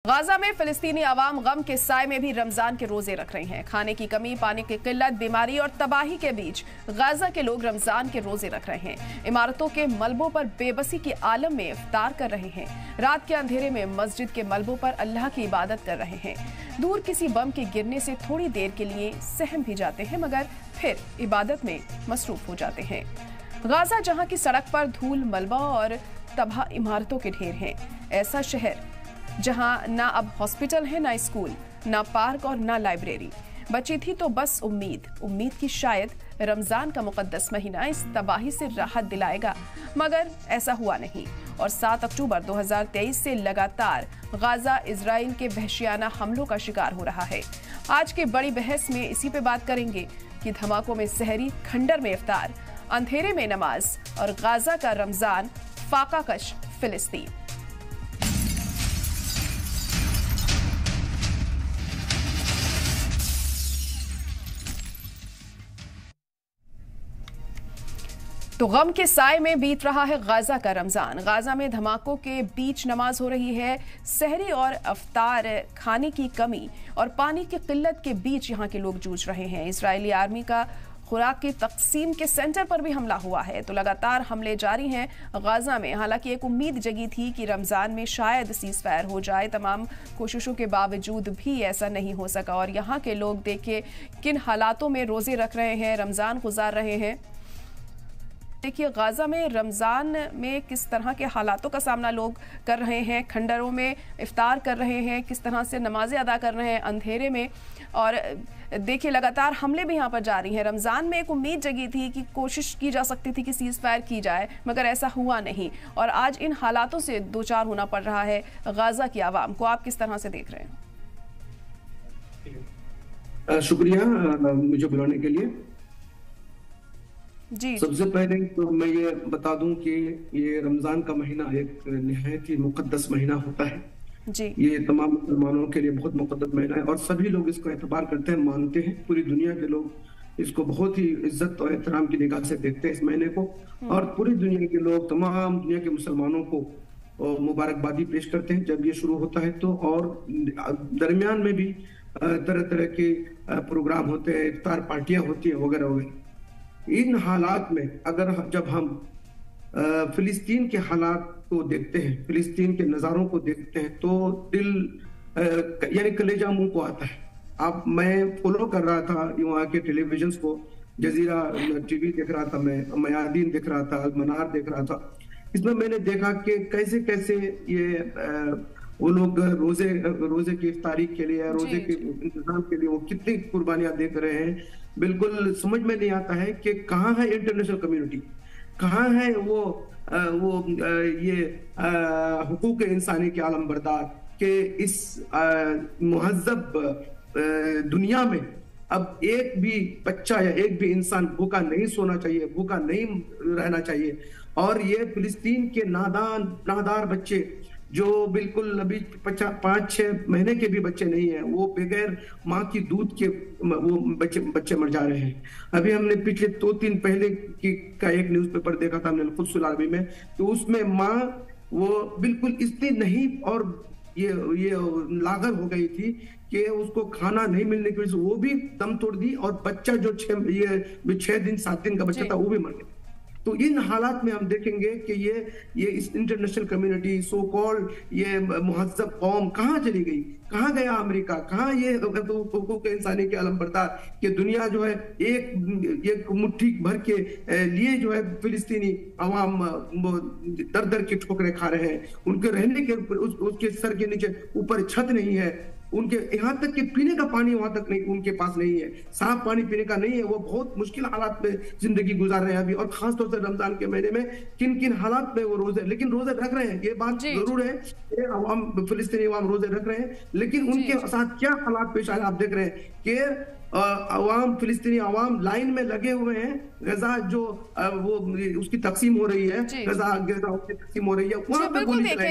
Gaza में फिलिस्तीनी आवाम गम के साए में भी रमजान के रोजे रख रहे हैं। खाने की कमी, पानी की किल्लत, बीमारी और तबाही के बीच गाजा के लोग रमजान के रोजे रख रहे हैं। इमारतों के मलबों पर बेबसी के आलम में इफ्तार कर रहे हैं। रात के अंधेरे में मस्जिद के मलबों पर अल्लाह की इबादत कर रहे हैं। दूर किसी बम के गिरने से थोड़ी देर के लिए सहम भी जाते हैं, मगर फिर इबादत में मसरूफ हो जाते हैं। गाजा जहां की सड़क पर धूल, मलबा और तबाह इमारतों के ढेर हैं। ऐसा शहर जहां ना अब हॉस्पिटल है, ना स्कूल, ना पार्क और ना लाइब्रेरी। बची थी तो बस उम्मीद की शायद रमजान का मुकद्दस महीना इस तबाही से राहत दिलाएगा, मगर ऐसा हुआ नहीं। और 7 अक्टूबर 2023 से लगातार गाजा इजराइल के वहशियाना हमलों का शिकार हो रहा है। आज की बड़ी बहस में इसी पे बात करेंगे कि धमाकों में सहरी, खंडर में इफ्तार, अंधेरे में नमाज और गाजा का रमजान, फाकाकश फिलिस्तीन। तो गम के साए में बीत रहा है गाजा का रमजान। गाजा में धमाकों के बीच नमाज हो रही है। सहरी और अफ्तार, खाने की कमी और पानी की किल्लत के बीच यहाँ के लोग जूझ रहे हैं। इजरायली आर्मी का खुराक की तकसीम के सेंटर पर भी हमला हुआ है। तो लगातार हमले जारी हैं गाजा में। हालांकि एक उम्मीद जगी थी कि रमजान में शायद सीज फायर हो जाए। तमाम कोशिशों के बावजूद भी ऐसा नहीं हो सका। और यहाँ के लोग देखिए किन हालातों में रोजे रख रहे हैं, रमजान गुजार रहे हैं। देखिए गाजा में रमजान में किस तरह के हालातों का सामना लोग कर रहे हैं। खंडरों में इफ्तार कर रहे हैं, किस तरह से नमाजें अदा कर रहे हैं अंधेरे में। और देखिए लगातार हमले भी यहाँ पर जारी हैं। रमजान में एक उम्मीद जगी थी कि कोशिश की जा सकती थी कि सीज फायर की जाए, मगर ऐसा हुआ नहीं। और आज इन हालातों से दो चार होना पड़ रहा है गाजा की आवाम को। आप किस तरह से देख रहे हैं? शुक्रिया मुझे बुलाने के लिए जी। सबसे पहले तो मैं ये बता दूं कि ये रमजान का महीना एक निहायत ही मुकद्दस महीना होता है जी। ये तमाम मुसलमानों के लिए बहुत मुकद्दस महीना है और सभी लोग इसको एतबार करते हैं, मानते हैं। पूरी दुनिया के लोग इसको बहुत ही इज्जत और एहतराम की निगाह से देखते हैं इस महीने को। और पूरी दुनिया के लोग, तमाम दुनिया के मुसलमानों को मुबारकबादी पेश करते हैं जब ये शुरू होता है तो। और दरमियान में भी तरह तरह के प्रोग्राम होते हैं, इफ्तार पार्टियां होती हैं वगैरह वगैरह। इन हालात में जब हम फिलिस्तीन के हालात को देखते हैं, फिलिस्तीन के नज़ारों को देखते हैं, तो दिल यानी कलेजा मुंह को आता है। मैं फॉलो कर रहा था वहाँ के टेलीविजन को, जजीरा टीवी देख रहा था, मैं मयादीन देख रहा था, मनार देख रहा था। इसमें मैंने देखा कि कैसे कैसे ये वो लोग रोजे की इफ्तारी के लिए, रोजे के इंतजाम के लिए वो कितनी कुर्बानियां देख रहे हैं। बिल्कुल समझ में नहीं आता है कि कहाँ है इंटरनेशनल कम्युनिटी, कहाँ है वो ये हुकूक इंसानी के आलम बरदार के इस मुहज़्ज़ब दुनिया में अब एक भी बच्चा या एक भी इंसान भूखा नहीं सोना चाहिए, भूखा नहीं रहना चाहिए। और ये फिलिस्तीन के नादार बच्चे जो बिल्कुल अभी 5-6 महीने के भी बच्चे नहीं हैं, वो बगैर माँ की दूध के वो बच्चे मर जा रहे हैं। अभी हमने पिछले 2-3 पहले का एक न्यूज़पेपर देखा था हमने, खुद अरबी में, तो उसमें माँ वो बिल्कुल इतनी नहीं और ये लागर हो गई थी कि उसको खाना नहीं मिलने की वजह से वो भी दम तोड़ दी। और बच्चा जो 6 दिन 7 दिन का बच्चा था वो भी मर गया। तो इन हालात में हम देखेंगे कि ये इस इंटरनेशनल कम्युनिटी, सो कॉल्ड ये मुहज़्ज़ब कौम कहाँ चली गई, कहाँ गया अमेरिका, कहाँ ये हुकूक इंसानी के आलम बरदार कि दुनिया जो है एक मुट्ठी भर के लिए जो है फिलिस्तीनी अवाम दर दर की ठोकरें खा रहे हैं। उनके रहने के उसके सर के नीचे ऊपर छत नहीं है, उनके यहाँ तक कि पीने का पानी वहां तक नहीं, उनके पास नहीं है, साफ पानी पीने का नहीं है। वो बहुत मुश्किल हालात में जिंदगी गुजार रहे हैं अभी। और खासतौर से रमजान के महीने में किन किन हालात में वो रोजे रख रहे हैं, ये बात जरूर है कि अवाम फिलिस्तीनी अवाम रोजे रख रहे हैं, लेकिन उनके साथ क्या हालात पेश आए आप देख रहे हैं कि अवाम, फिलिस्तीनी अवाम लाइन में लगे हुए हैं। गजा जो वो उसकी तकसीम हो रही है, गजा उसकी तकसीम हो रही है, वहां पर गोली चलाई।